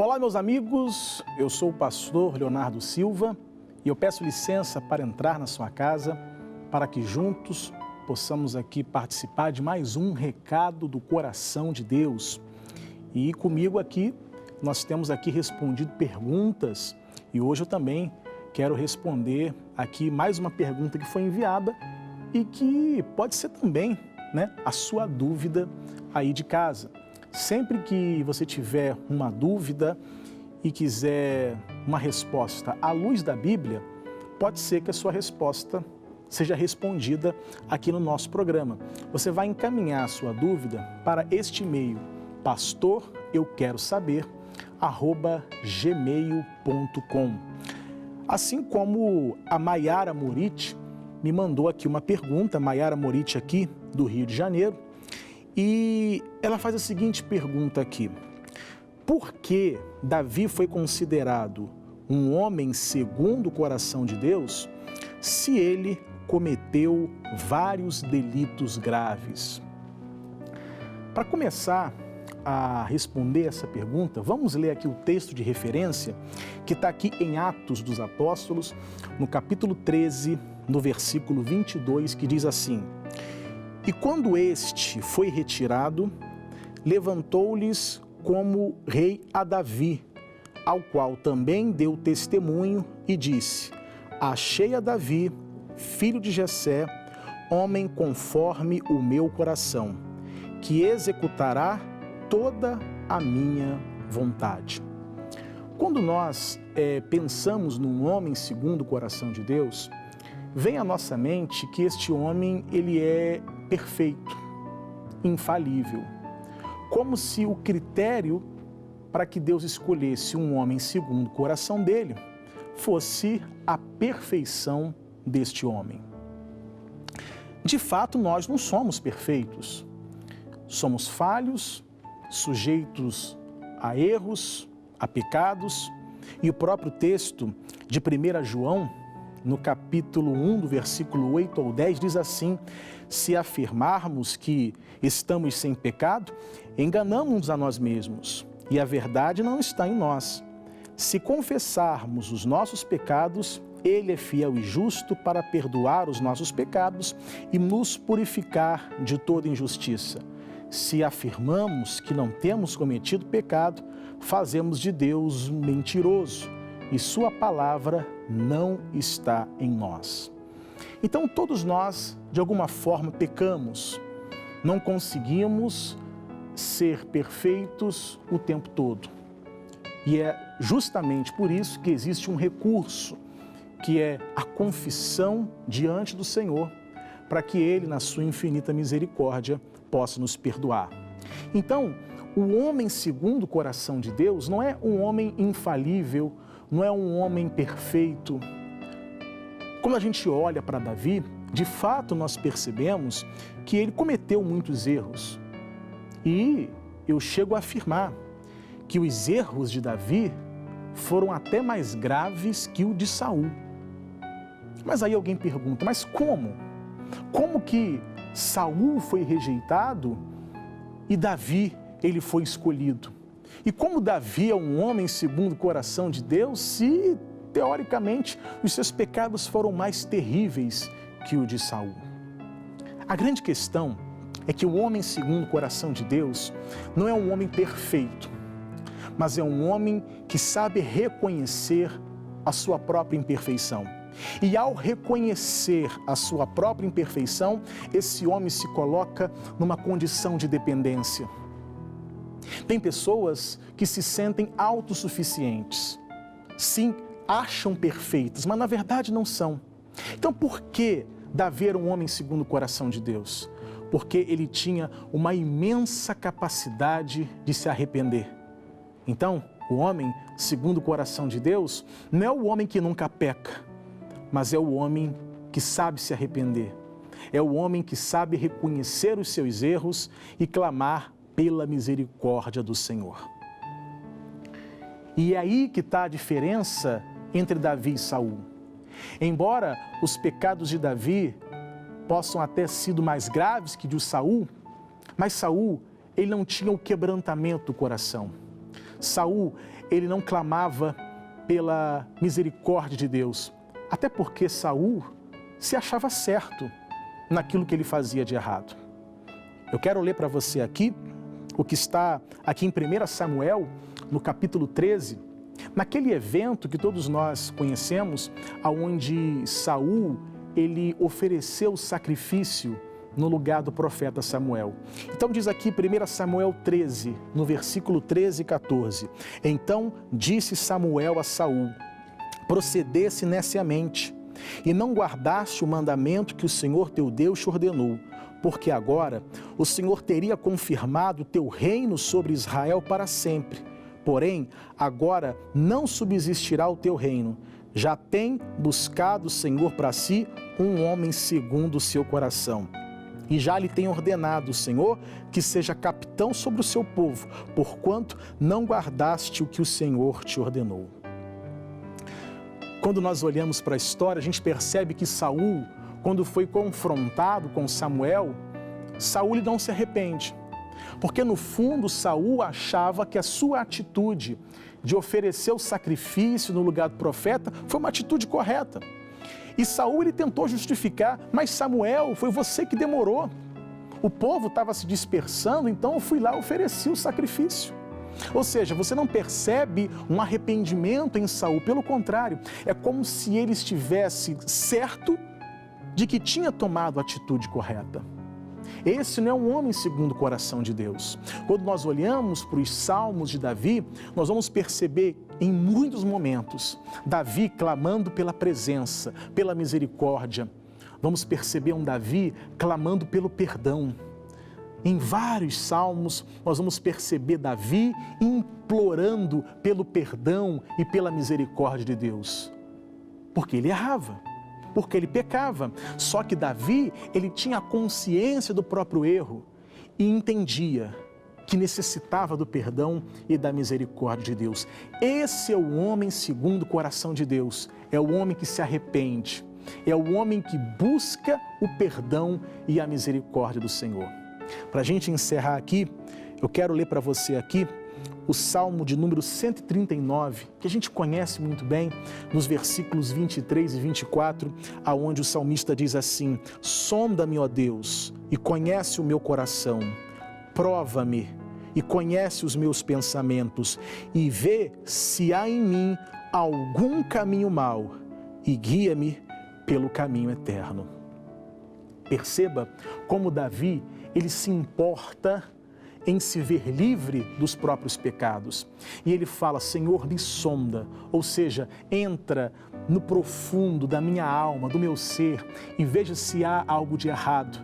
Olá, meus amigos, eu sou o pastor Leonardo Silva e eu peço licença para entrar na sua casa para que juntos possamos aqui participar de mais um recado do coração de Deus. E comigo aqui, nós temos aqui respondido perguntas e hoje eu também quero responder aqui mais uma pergunta que foi enviada e que pode ser também, a sua dúvida aí de casa. Sempre que você tiver uma dúvida e quiser uma resposta à luz da Bíblia, pode ser que a sua resposta seja respondida aqui no nosso programa. Você vai encaminhar a sua dúvida para este e-mail, pastoreuquerosaber@gmail.com. Assim como a Maiara Morit me mandou aqui uma pergunta, Maiara Morit aqui do Rio de Janeiro, e ela faz a seguinte pergunta aqui: por que Davi foi considerado um homem segundo o coração de Deus se ele cometeu vários delitos graves? Para começar a responder essa pergunta, vamos ler aqui o texto de referência que está aqui em Atos dos Apóstolos, no capítulo 13, no versículo 22, que diz assim: e quando este foi retirado, levantou-lhes como rei a Davi, ao qual também deu testemunho e disse: achei a Davi, filho de Jessé, homem conforme o meu coração, que executará toda a minha vontade. Quando nós pensamos num homem segundo o coração de Deus, vem à nossa mente que este homem ele é perfeito, infalível, como se o critério para que Deus escolhesse um homem segundo o coração dele fosse a perfeição deste homem. De fato, nós não somos perfeitos, somos falhos, sujeitos a erros, a pecados, e o próprio texto de 1 João, no capítulo 1, do versículo 8 ao 10, diz assim: se afirmarmos que estamos sem pecado, enganamos a nós mesmos, e a verdade não está em nós. Se confessarmos os nossos pecados, Ele é fiel e justo para perdoar os nossos pecados e nos purificar de toda injustiça. Se afirmamos que não temos cometido pecado, fazemos de Deus um mentiroso, e sua palavra não está em nós. Então todos nós, de alguma forma, pecamos, não conseguimos ser perfeitos o tempo todo. E é justamente por isso que existe um recurso, que é a confissão diante do Senhor, para que Ele, na sua infinita misericórdia, possa nos perdoar. Então, o homem segundo o coração de Deus não é um homem infalível, não é um homem perfeito. Quando a gente olha para Davi, de fato nós percebemos que ele cometeu muitos erros. E eu chego a afirmar que os erros de Davi foram até mais graves que o de Saul. Mas aí alguém pergunta, mas como? Como que Saul foi rejeitado e Davi ele foi escolhido? E como Davi é um homem segundo o coração de Deus, se, teoricamente, os seus pecados foram mais terríveis que o de Saul? A grande questão é que o homem segundo o coração de Deus não é um homem perfeito, mas é um homem que sabe reconhecer a sua própria imperfeição. E ao reconhecer a sua própria imperfeição, esse homem se coloca numa condição de dependência. Tem pessoas que se sentem autossuficientes, sim, acham perfeitas, mas na verdade não são. Então por que Davi era um homem segundo o coração de Deus? Porque ele tinha uma imensa capacidade de se arrepender. Então, o homem segundo o coração de Deus não é o homem que nunca peca, mas é o homem que sabe se arrepender. É o homem que sabe reconhecer os seus erros e clamar pela misericórdia do Senhor. E é aí que está a diferença entre Davi e Saul. Embora os pecados de Davi possam até sido mais graves que de Saul, mas Saul, ele não tinha o quebrantamento do coração. Saul, ele não clamava pela misericórdia de Deus, até porque Saul se achava certo naquilo que ele fazia de errado. Eu quero ler para você aqui o que está aqui em 1 Samuel, no capítulo 13, naquele evento que todos nós conhecemos, onde Saul, ele ofereceu sacrifício no lugar do profeta Samuel. Então diz aqui 1 Samuel 13, no versículo 13 e 14. Então disse Samuel a Saul: procedesse neciamente, e não guardaste o mandamento que o Senhor teu Deus te ordenou, porque agora o Senhor teria confirmado o teu reino sobre Israel para sempre. Porém, agora não subsistirá o teu reino. Já tem buscado o Senhor para si um homem segundo o seu coração. E já lhe tem ordenado o Senhor que seja capitão sobre o seu povo, porquanto não guardaste o que o Senhor te ordenou. Quando nós olhamos para a história, a gente percebe que Saul, quando foi confrontado com Samuel, Saul não se arrepende. Porque no fundo Saul achava que a sua atitude de oferecer o sacrifício no lugar do profeta foi uma atitude correta. E Saul ele tentou justificar, mas Samuel, foi você que demorou. O povo estava se dispersando, então eu fui lá e ofereci o sacrifício. Ou seja, você não percebe um arrependimento em Saul, pelo contrário, é como se ele estivesse certo de que tinha tomado a atitude correta. Esse não é um homem segundo o coração de Deus. Quando nós olhamos para os salmos de Davi, nós vamos perceber em muitos momentos Davi clamando pela presença, pela misericórdia. Vamos perceber um Davi clamando pelo perdão. Em vários salmos nós vamos perceber Davi implorando pelo perdão e pela misericórdia de Deus. Porque ele errava. Porque ele pecava. Só que Davi, ele tinha consciência do próprio erro e entendia que necessitava do perdão e da misericórdia de Deus. Esse é o homem segundo o coração de Deus. É o homem que se arrepende. É o homem que busca o perdão e a misericórdia do Senhor. Para a gente encerrar aqui, eu quero ler para você aqui o Salmo de número 139, que a gente conhece muito bem, nos versículos 23 e 24, aonde o salmista diz assim: sonda-me, ó Deus, e conhece o meu coração, prova-me e conhece os meus pensamentos, e vê se há em mim algum caminho mau, e guia-me pelo caminho eterno. Perceba como Davi, ele se importa em se ver livre dos próprios pecados. E ele fala: Senhor, me sonda, ou seja, entra no profundo da minha alma, do meu ser, e veja se há algo de errado,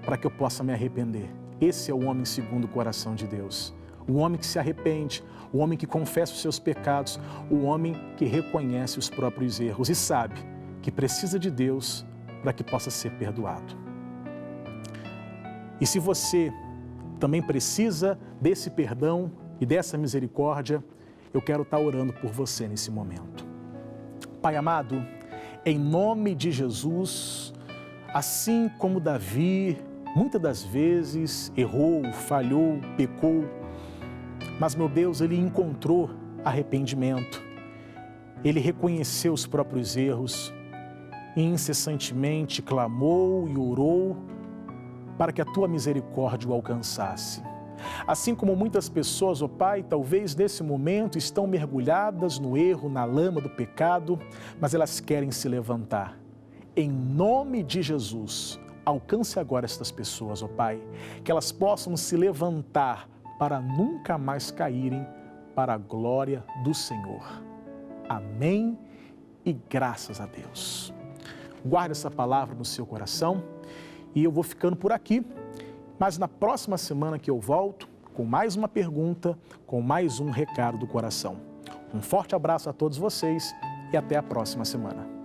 para que eu possa me arrepender. Esse é o homem segundo o coração de Deus. O homem que se arrepende, o homem que confessa os seus pecados, o homem que reconhece os próprios erros e sabe que precisa de Deus para que possa ser perdoado. E se você também precisa desse perdão e dessa misericórdia, eu quero estar orando por você nesse momento. Pai amado, em nome de Jesus, assim como Davi, muitas das vezes errou, falhou, pecou, mas, meu Deus, ele encontrou arrependimento, ele reconheceu os próprios erros e incessantemente clamou e orou para que a tua misericórdia o alcançasse. Assim como muitas pessoas, ó Pai, talvez nesse momento estão mergulhadas no erro, na lama do pecado, mas elas querem se levantar. Em nome de Jesus, alcance agora estas pessoas, ó Pai, que elas possam se levantar para nunca mais caírem para a glória do Senhor. Amém e graças a Deus. Guarde essa palavra no seu coração. E eu vou ficando por aqui, mas na próxima semana que eu volto com mais uma pergunta, com mais um recado do coração. Um forte abraço a todos vocês e até a próxima semana.